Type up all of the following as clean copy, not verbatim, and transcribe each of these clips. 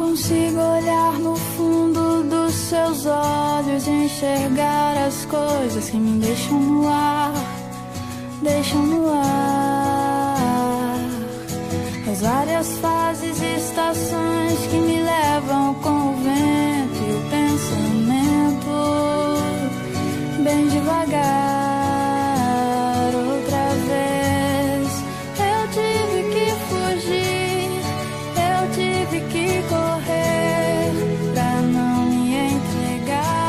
consigo olhar no fundo dos seus olhos e enxergar as coisas que me deixam no ar, deixam no ar. As várias fases e estações que me levam com o vento e o pensamento, bem devagar. Outra vez eu tive que fugir, eu tive que correr pra não me entregar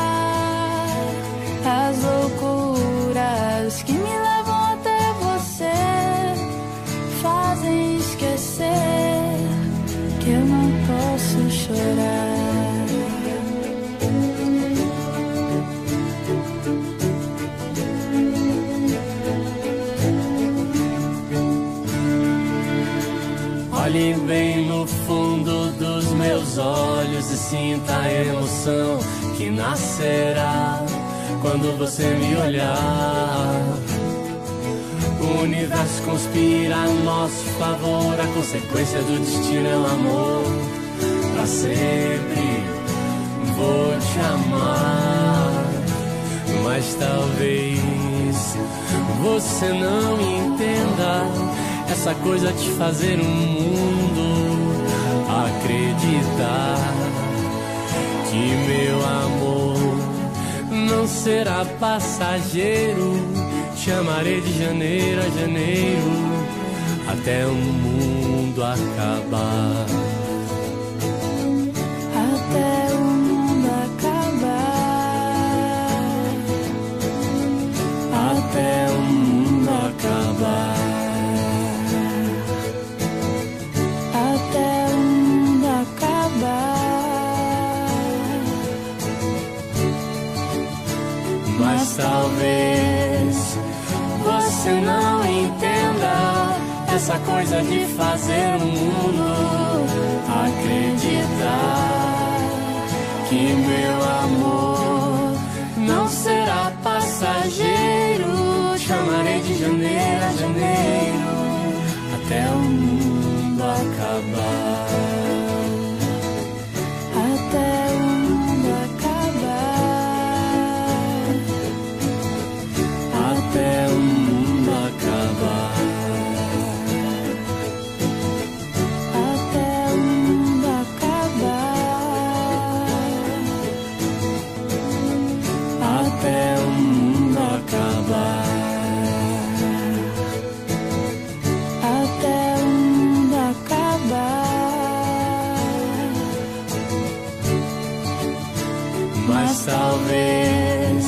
às loucuras que me levam até você, fazem esquecer que eu não posso chorar. Olhe bem no fundo dos meus olhos e sinta a emoção que nascerá quando você me olhar. O universo conspira a nosso favor, a consequência do destino é o amor. Pra sempre vou te amar, mas talvez você não entenda essa coisa de fazer um mundo acreditar que meu amor não será passageiro. Te amarei de janeiro a janeiro até o mundo acabar. Até o mundo acabar. Até o mundo acabar. Até o mundo acabar. Mas talvez você não entenda essa coisa de fazer o mundo acreditar que meu amor não será passageiro. Te amarei de janeiro a janeiro até o mundo acabar. Até o mundo acabar. Até o mundo acabar. Até o mundo acabar. Até o mundo acabar. Até o mundo acabar. Mas talvez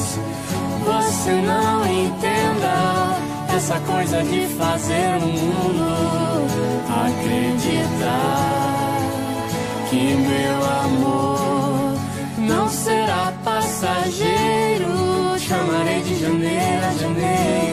você não entenda essa coisa de fazer o mundo acreditar que meu amor não será passageiro. Te amarei de janeiro a janeiro